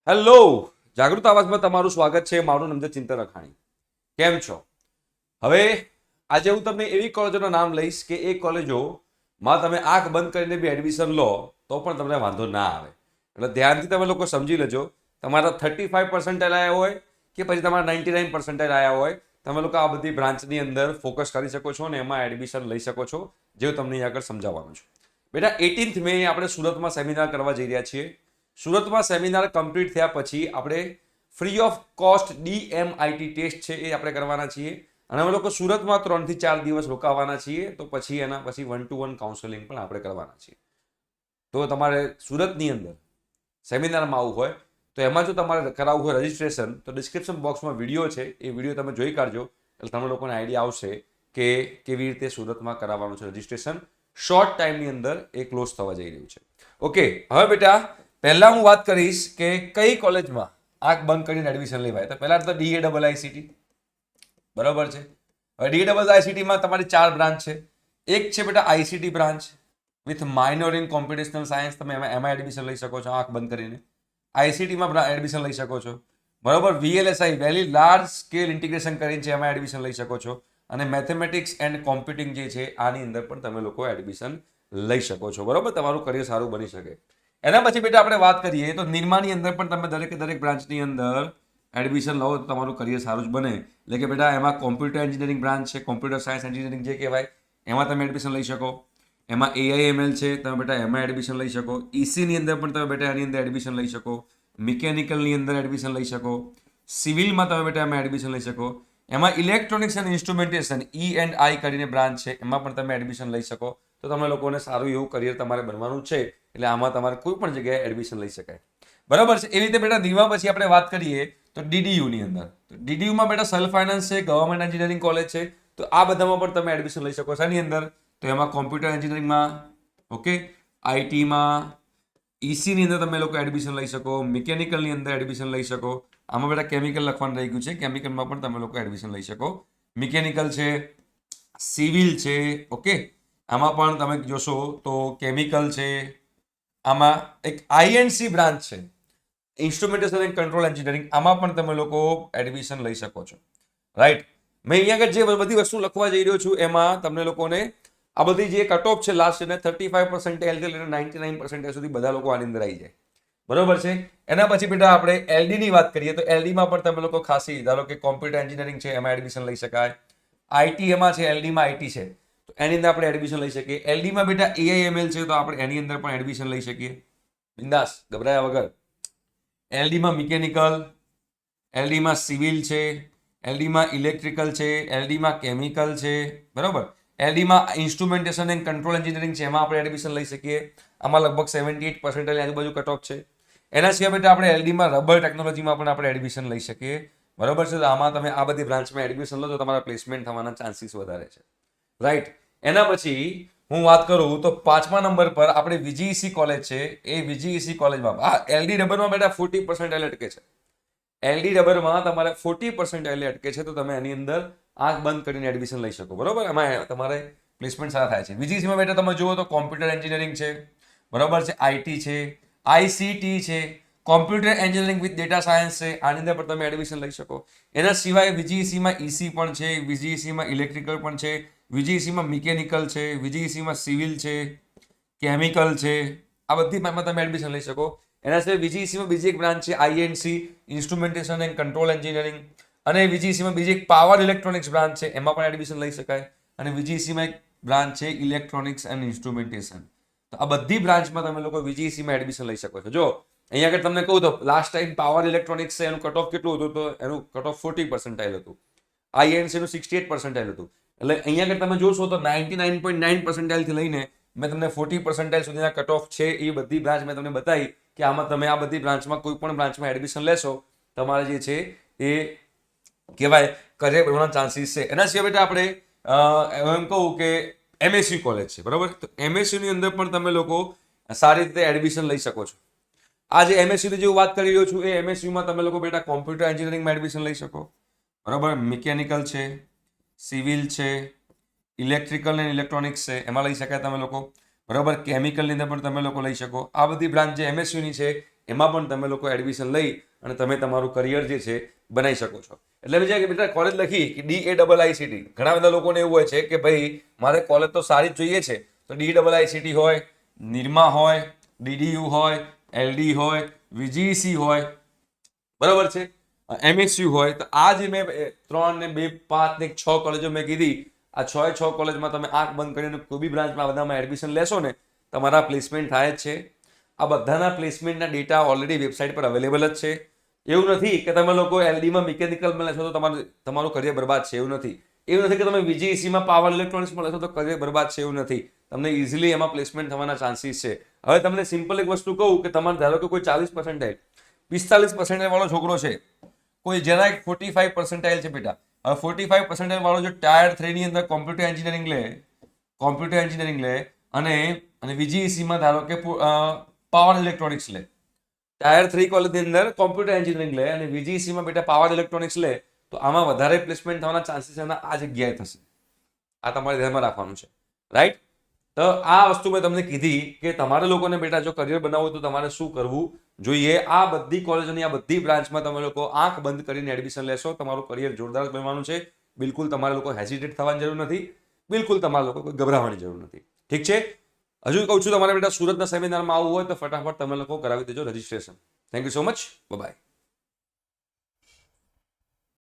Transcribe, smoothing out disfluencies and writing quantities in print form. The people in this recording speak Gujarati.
હેલો, જાગૃત આવાજમાં તમારું સ્વાગત છે. મારું નામ છે ચિંતન અખાણી. કેમ છો? હવે આજે હું તમને એવી કોલેજોના નામ લઈશ કે એ કોલેજોમાં તમે આંખ બંધ કરીને બી એડમિશન લો તો પણ તમને વાંધો ના આવે. એટલે ધ્યાનથી તમે લોકો સમજી લેજો. તમારા 35% આવ્યા હોય કે પછી તમારા 99% આવ્યા હોય, તમે લોકો આ બધી બ્રાન્ચની અંદર ફોકસ કરી શકો છો અને એમાં એડમિશન લઈ શકો છો, જે હું તમને અહીં આગળ સમજાવવાનું છું. બેટા 18th મે આપણે સુરતમાં સેમિનાર કરવા જઈ રહ્યા છીએ. સુરતમાં સેમિનાર કમ્પ્લીટ થયા પછી આપણે free of cost DMIT test છે એ આપણે કરવાના છીએ અને અમે લોકો સુરતમાં 3 થી 4 દિવસ રોકાવાના છીએ. તો પછી એના પછી 1-to-1 કાઉન્સેલિંગ પણ આપણે કરવાના છીએ. તો તમારે સુરતની અંદર સેમિનારમાં આવવું હોય તો એમાં જો તમારે કરાવવું હોય રજિસ્ટ્રેશન, તો ડિસ્ક્રિપ્શન બોક્સમાં વિડીયો છે, એ વિડીયો તમે જોઈ કાઢજો એટલે તમને લોકોને આઈડિયા આવશે કે કેવી રીતે સુરતમાં કરાવવાનું છે રજિસ્ટ્રેશન. શોર્ટ ટાઈમની અંદર એ ક્લોઝ થવા જઈ રહ્યું છે. ઓકે, હવે બેટા પહેલા હું વાત કરીશ કે કઈ કોલેજમાં આંખ બંધ કરીને એડમિશન લેવાય. તો પહેલા તો DAIICT, બરાબર છે. હવે DAIICTમાં તમારી 4 બ્રાન્ચ છે. એક છે બેટા ICT branch with minor in computational science. તમે એમાં એડમિશન લઈ શકો છો આંખ બંધ કરીને. ICTમાં એડમિશન લઈ શકો છો, બરાબર. VLSI very large scale integration કરીને છે, એમાં એડમિશન લઈ શકો છો. અને મેથેમેટિક્સ એન્ડ કોમ્પ્યુટિંગ જે છે આની અંદર પણ તમે લોકો એડમિશન લઈ શકો છો, બરાબર. તમારું કરિયર સારું બની શકે. એના પછી બેટા આપણે વાત કરીએ તો નિરમાની અંદર પણ તમે દરેક બ્રાન્ચની અંદર એડમિશન લો તો તમારું કરિયર સારું જ બને. એટલે કે બેટા એમાં કોમ્પ્યુટર એન્જિનિયરિંગ બ્રાન્ચ છે, કોમ્પ્યુટર સાયન્સ એન્જિનિયરિંગ જે કહેવાય, એમાં તમે એડમિશન લઈ શકો. એમાં AIML છે, તમે બેટા એમાં એડમિશન લઈ શકો. ECની અંદર પણ તમે બેટા એની અંદર એડમિશન લઈ શકો. મિકેનિકલની અંદર એડમિશન લઈ શકો. સિવિલમાં તમે બેટા એમાં એડમિશન લઈ શકો. એમાં ઇલેક્ટ્રોનિક્સ એન્ડ ઇન્સ્ટ્રુમેન્ટેશન E&I કરીને બ્રાન્ચ છે, એમાં પણ તમે એડમિશન લઈ શકો. તો તમે લોકોને સારું એવું કરિયર તમારે બનવાનું છે, એટલે આમાં તમારે કોઈ પણ જગ્યાએ એડમિશન લઈ શકાય, બરાબર છે. એવી રીતે બેટા દીવા પછી આપણે વાત કરીએ તો DDUની અંદર, તો DDUમાં બેટા સેલ્ફ ફાઇનાન્સ છે, ગવર્મેન્ટ એન્જિનિયરિંગ કોલેજ છે. તો આ બધામાં પણ તમે એડમિશન લઈ શકો છો. એની અંદર તો એમાં કોમ્પ્યુટર એન્જિનિયરિંગમાં, ઓકે, ITમાં, ECની અંદર તમે લોકો એડમિશન લઈ શકો. મિકેનિકલની અંદર એડમિશન લઈ શકો. આમાં બેટા કેમિકલ લખવાનું રહી ગયું છે, કેમિકલમાં પણ તમે લોકો એડમિશન લઈ શકો. મિકેનિકલ છે, સિવિલ છે, ઓકે, આમાં પણ તમે જોશો તો કેમિકલ છે. આમાં એક INC બ્રાન્ચ છે, ઇન્સ્ટ્રુમેન્ટેશન એન્ડ કંટ્રોલ એન્જિનિયરિંગ, આમાં પણ તમે લોકો એડમિશન લઈ શકો છો, રાઈટ. મેં અહીંયા આગળ જે બધી વસ્તુ લખવા જઈ રહ્યો છું એમાં તમને લોકોને આ બધી જે કટ ઓફ છે લાસ્ટ છે ને 35% થી લઈને 99% સુધી બધા લોકો આની અંદર આવી જાય, બરોબર છે. એના પછી બેટા આપણે LD ની વાત કરીએ તો LDમાં પણ તમે લોકો ખાસી, ધારો કે કોમ્પ્યુટર એન્જિનિયરિંગ છે એમાં એડમિશન લઈ શકાય. IT એમાં છે, LDમાં IT છે, તો એની અંદર આપણે એડમિશન લઈ શકીએ. LDમાં બેટા AIML છે, તો આપણે એની અંદર પણ એડમિશન લઈ શકીએ, બિંદાસ, ગભરાયા વગર. LDમાં મિકેનિકલ, LDમાં સિવિલ છે, LDમાં ઇલેક્ટ્રિકલ છે, LDમાં કેમિકલ છે, બરાબર. LDમાં ઇન્સ્ટ્રુમેન્ટેશન એન્ડ કંટ્રોલ એન્જિનિયરિંગ છે, એમાં આપણે એડમિશન લઈ શકીએ. આમાં લગભગ 78% આજુબાજુ કટ ઓફ છે. એના સિવાય બેટા આપણે LDમાં રબર ટેકનોલોજીમાં પણ આપણે એડમિશન લઈ શકીએ, બરાબર છે. તો આમાં તમે આ બધી બ્રાન્ચમાં એડમિશન લો તો તમારા પ્લેસમેન્ટ થવાના ચાન્સીસ વધારે છે, રાઈટ. એના પછી હું વાત કરું તો 5મા નંબર પર આપણે VGEC કોલેજ છે. એ VGEC કોલેજમાં LD રબરમાં બેટા 40% અટકે છે. LD રબરમાં તમારે 40% અટકે છે, તો તમે એની અંદર આંખ બંધ કરીને એડમિશન લઈ શકો, બરોબર. એમાં તમારે પ્લેસમેન્ટ સારા થાય છે. VGECમાં બેટા તમે જુઓ તો કોમ્પ્યુટર એન્જિનિયરિંગ છે, બરોબર છે, IT છે, ICT છે, computer engineering with data science છે, આની અંદર પણ તમે એડમિશન લઈ શકો. એના સિવાય VGECમાં EC પણ છે, VGECમાં ઇલેક્ટ્રિકલ પણ છે, VGECમાં મિકેનિકલ છે, VGECમાં સિવિલ છે, કેમિકલ છે, આ બધી એમાં તમે એડમિશન લઈ શકો. એના સિવાય VGECમાં બીજી એક બ્રાન્ચ છે INC, instrumentation and control engineering, અને VGECમાં બીજી એક પાવર ઇલેક્ટ્રોનિક્સ બ્રાન્ચ છે, એમાં પણ એડમિશન લઈ શકાય. અને VGECમાં એક બ્રાન્ચ છે ઇલેક્ટ્રોનિક્સ એન્ડ ઇન્સ્ટ્રુમેન્ટેશન. તો આ બધી બ્રાન્ચમાં તમે લોકો VGECમાં એડમિશન લઈ શકો છો. જો અહીંયા આગળ તમને કહું તો લાસ્ટ ટાઈમ પાવર ઇલેક્ટ્રોનિક્સ છે, એનું કટ ઓફ કેટલું હતું? તો એનું કટ ઓફ 40% હતું. INC નું 68% હતું. એટલે અહીંયા આગળ તમે જોશો તો 99.9% થી લઈને મેં તમને 40% સુધીના કટ ઓફ છે, એ બધી બ્રાન્ચ મેં તમને બતાવી કે આમાં તમે આ બધી બ્રાન્ચમાં કોઈ પણ બ્રાન્ચમાં એડમિશન લેશો, તમારે જે છે એ કહેવાય કરિયર બનવાના ચાન્સીસ છે. એના સિવાય બેટા આપણે એમ કહું કે MSU કોલેજ છે, બરાબર. તો MSU ની અંદર પણ તમે લોકો સારી રીતે એડમિશન લઈ શકો છો. આ જે MSU ની જે વાત કરી રહ્યો છું એ MSUમાં તમે લોકો બેટા કોમ્પ્યુટર એન્જિનિયરિંગમાં એડમિશન લઈ શકો, બરાબર. મિકેનિકલ છે, સિવિલ છે, ઇલેક્ટ્રિકલ અને ઇલેક્ટ્રોનિક્સ છે, એમાં લઈ શકાય તમે લોકો, બરાબર. કેમિકલની અંદર પણ તમે લોકો લઈ શકો. આ બધી બ્રાન્ચ જે MSUની છે એમાં પણ તમે લોકો એડમિશન લઈ અને તમે તમારું કરિયર જે છે બનાવી શકો છો. એટલે મેં કે બેટા કોલેજ લખી કે DAIICT, ઘણા બધા લોકોને એવું હોય છે કે ભાઈ મારે કોલેજ તો સારી જ જોઈએ છે, તો DAIICT હોય, નિરમા હોય, DDU હોય, LD હોય, VGC હોય, બરાબર છે, MSU હોય. તો આ જે મેં 3 ને 2 5 ને 6 કોલેજો મેં કીધી, આ 6 કોલેજમાં તમે આંખ બંધ કરીને કોઈ બી બ્રાન્ચમાં બધામાં એડમિશન લેશો ને, તમારા પ્લેસમેન્ટ થાય જ છે. આ બધાના પ્લેસમેન્ટના ડેટા ઓલરેડી વેબસાઇટ પર અવેલેબલ જ છે. એવું નથી કે તમે લોકો LDમાં મિકેનિકલમાં લેશો તો તમારું કરિયર બરબાદ છે, એવું નથી. એવું નથી કે તમે VGCમાં પાવર ઇલેક્ટ્રોનિક્સમાં લેશો તો કરિયર બરબાદ છે, એવું નથી. તમને ઇઝીલી એમાં પ્લેસમેન્ટ થવાના ચાન્સીસ છે. હવે તમને સિમ્પલ એક વસ્તુ કહું કે તમારે ધારો કે કોઈ 40% 45% વાળો છોકરો છે, કોઈ જરા 45% છે બેટા. હવે 45% વાળો જો ટાયર 3 ની અંદર કોમ્પ્યુટર એન્જિનિયરિંગ લે અને VGCમાં ધારો કે પાવર ઇલેક્ટ્રોનિક્સ લે, ટાયર 3 કોલેજની અંદર કોમ્પ્યુટર એન્જિનિયરિંગ લે અને VGCમાં બેટા પાવર ઇલેક્ટ્રોનિક્સ લે, તો આમાં વધારે પ્લેસમેન્ટ થવાના ચાન્સીસ એના આ જગ્યાએ થશે. આ તમારે ધ્યાનમાં રાખવાનું છે, રાઈટ? તો આ વસ્તુ મેં તમને કીધી કે તમારે લોકોને બેટા જો કરિયર બનાવવું તો તમારે શું કરવું જોઈએ. આ બધી કોલેજોની આ બધી બ્રાન્ચમાં તમે લોકો આંખ બંધ કરીને એડમિશન લેશો, તમારું કરિયર જોરદાર બનવાનું છે. બિલકુલ તમારે લોકો હેસિટેટ થવાની જરૂર નથી, બિલકુલ તમારે લોકો કોઈ ગભરાવાની જરૂર નથી. ઠીક છે? હજુ કહું છું, તમારે બેટા સુરતના સેમિનારમાં આવવું હોય તો ફટાફટ તમે લોકો કરાવી દેજો registration. Thank you so much. By.